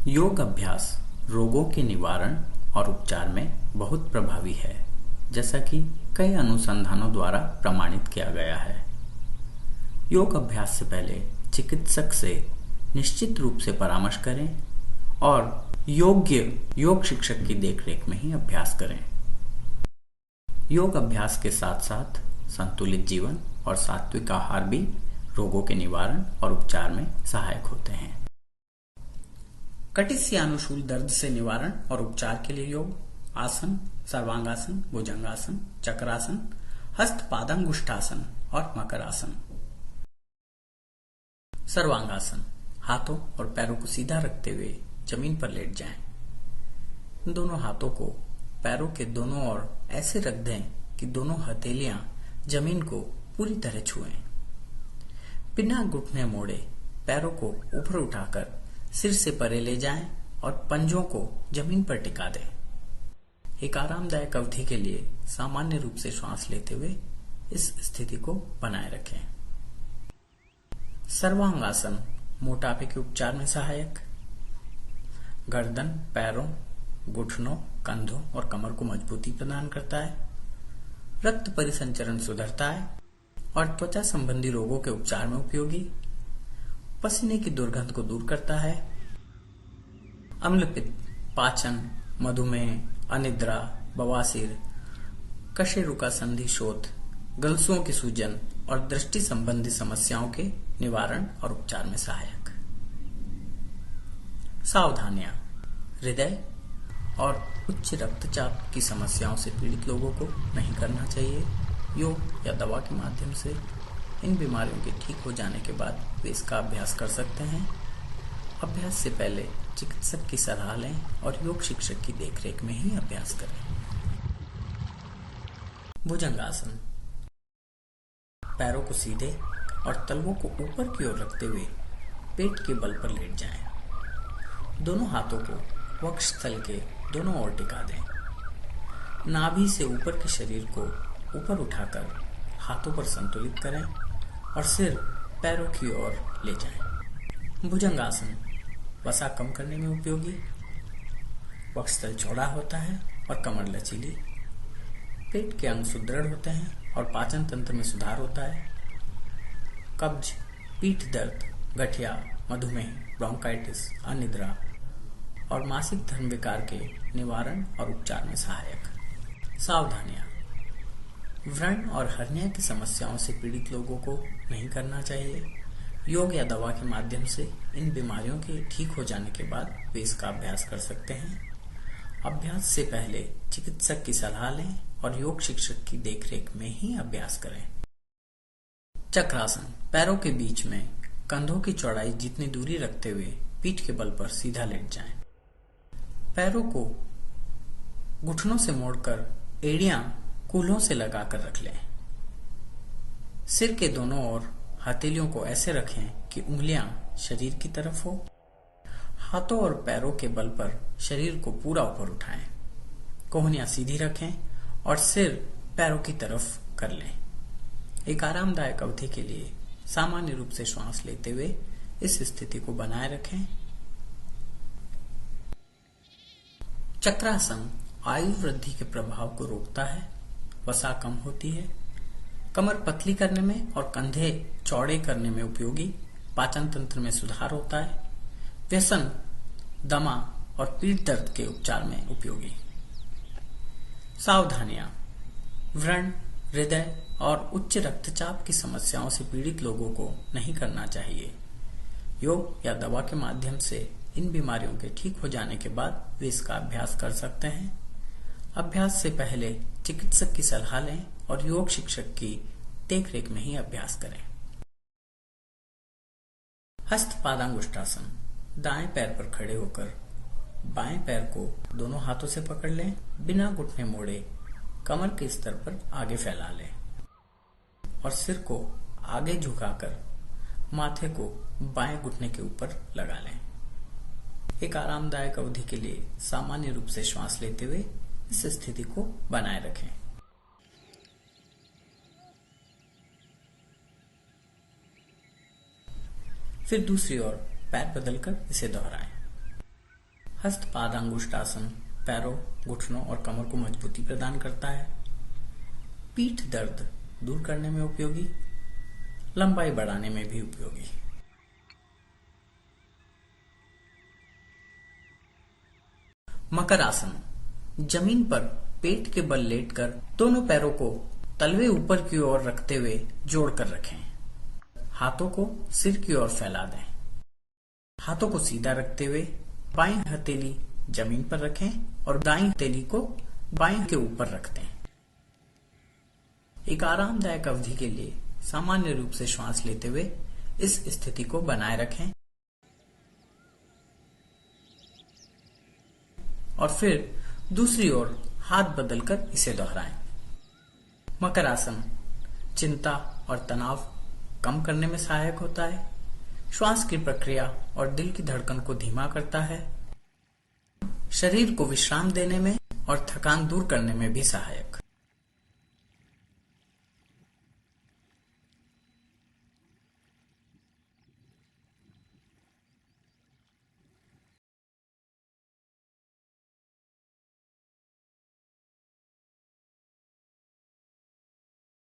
योग अभ्यास रोगों के निवारण और उपचार में बहुत प्रभावी है, जैसा कि कई अनुसंधानों द्वारा प्रमाणित किया गया है। योग अभ्यास से पहले चिकित्सक से निश्चित रूप से परामर्श करें और योग्य योग शिक्षक की देखरेख में ही अभ्यास करें। योग अभ्यास के साथ साथ संतुलित जीवन और सात्विक आहार भी रोगों के निवारण और उपचार में सहायक होते हैं। कटिस्यानुशूल दर्द से निवारण और उपचार के लिए योग आसन, सर्वांगासन, भुजंगासन, चक्रासन, हस्तपादांगुष्ठासन और मकरासन। सर्वांगासन, हाथों और पैरों को सीधा रखते हुए जमीन पर लेट जाएं। दोनों हाथों को पैरों के दोनों ओर ऐसे रख दें कि दोनों हथेलियां जमीन को पूरी तरह छुएं। बिना घुटने मोड़े पैरों को ऊपर उठाकर सिर से परे ले जाएं और पंजों को जमीन पर टिका दें। एक आरामदायक अवधि के लिए सामान्य रूप से श्वास लेते हुए इस स्थिति को बनाए रखें। सर्वांगासन मोटापे के उपचार में सहायक। गर्दन, पैरों, घुटनों, कंधों और कमर को मजबूती प्रदान करता है, रक्त परिसंचरण सुधरता है और त्वचा संबंधी रोगों के उपचार में उपयोगी, पसीने की दुर्गंध को दूर करता है, अम्लपित्त, पाचन, मधुमेह, अनिद्रा, बवासीर, कशेरुका संधि शोथ, गलसुओं की सूजन और दृष्टि संबंधी समस्याओं के निवारण और उपचार में सहायक। सावधानियां। हृदय और उच्च रक्तचाप की समस्याओं से पीड़ित लोगों को नहीं करना चाहिए। योग या दवा के माध्यम से इन बीमारियों के ठीक हो जाने के बाद वे इसका अभ्यास कर सकते हैं। अभ्यास से पहले चिकित्सक की सलाह लें और योग शिक्षक की देखरेख में ही अभ्यास करें। भुजंगासन, पैरों को सीधे और तलवों को ऊपर की ओर रखते हुए पेट के बल पर लेट जाएं। दोनों हाथों को वक्षस्थल के दोनों ओर टिका दें। नाभि से ऊपर के शरीर को ऊपर उठाकर हाथों पर संतुलित करें और सिर पैरों की ओर ले जाएं। भुजंगासन वसा कम करने में उपयोगी। वक्षस्थल चौड़ा होता है और कमर लचीली। पेट के अंग सुदृढ़ होते हैं और पाचन तंत्र में सुधार होता है। कब्ज, पीठ दर्द, गठिया, मधुमेह, ब्रोंकाइटिस, अनिद्रा और मासिक धर्म विकार के निवारण और उपचार में सहायक। सावधानियां। व्रण और हर्निया की समस्याओं से पीड़ित लोगों को नहीं करना चाहिए। योग या दवा के माध्यम से इन बीमारियों के ठीक हो जाने के बाद वे इसका अभ्यास कर सकते हैं। अभ्यास से पहले चिकित्सक की सलाह लें और योग शिक्षक की देखरेख में ही अभ्यास करें। चक्रासन, पैरों के बीच में कंधों की चौड़ाई जितनी दूरी रखते हुए पीठ के बल पर सीधा लेट जाएं। पैरों को घुटनों से मोड़कर एड़ियां कूल्हों से लगाकर रख लें। सिर के दोनों ओर हथेलियों को ऐसे रखें कि उंगलियां शरीर की तरफ हो। हाथों और पैरों के बल पर शरीर को पूरा ऊपर उठाएं। कोहनियां सीधी रखें और सिर पैरों की तरफ कर लें। एक आरामदायक अवधि के लिए सामान्य रूप से श्वास लेते हुए इस स्थिति को बनाए रखें। चक्रासन आयु वृद्धि के प्रभाव को रोकता है, वसा कम होती है, कमर पतली करने में और कंधे चौड़े करने में उपयोगी, पाचन तंत्र में सुधार होता है, व्यसन, दमा और पीठ दर्द के उपचार में उपयोगी। सावधानियां। व्रण, हृदय और उच्च रक्तचाप की समस्याओं से पीड़ित लोगों को नहीं करना चाहिए। योग या दवा के माध्यम से इन बीमारियों के ठीक हो जाने के बाद वे इसका अभ्यास कर सकते हैं। अभ्यास से पहले चिकित्सक की सलाह लें और योग शिक्षक की देखरेख में ही अभ्यास करें। हस्तपादांगुष्ठासन, दाएं पैर पर खड़े होकर बाएं पैर को दोनों हाथों से पकड़ लें। बिना घुटने मोड़े कमर के स्तर पर आगे फैला लें और सिर को आगे झुकाकर माथे को बाएं घुटने के ऊपर लगा लें। एक आरामदायक अवधि के लिए सामान्य रूप से श्वास लेते हुए इस स्थिति को बनाए रखें। फिर दूसरी ओर पैर बदलकर इसे दोहराएं। हस्त पादांगुष्ठासन पैरों, घुटनों और कमर को मजबूती प्रदान करता है। पीठ दर्द दूर करने में उपयोगी, लंबाई बढ़ाने में भी उपयोगी। मकर आसन जमीन पर पेट के बल लेटकर दोनों पैरों को तलवे ऊपर की ओर रखते हुए जोड़कर रखें। हाथों को सिर की ओर फैला दें। हाथों को सीधा रखते हुए बाईं हथेली जमीन पर रखें और दाईं हथेली को बाएं के ऊपर रख दें। एक आरामदायक अवधि के लिए सामान्य रूप से श्वास लेते हुए इस स्थिति को बनाए रखें और फिर दूसरी ओर हाथ बदलकर इसे दोहराएं। मकर आसन चिंता और तनाव कम करने में सहायक होता है, श्वास की प्रक्रिया और दिल की धड़कन को धीमा करता है, शरीर को विश्राम देने में और थकान दूर करने में भी सहायक।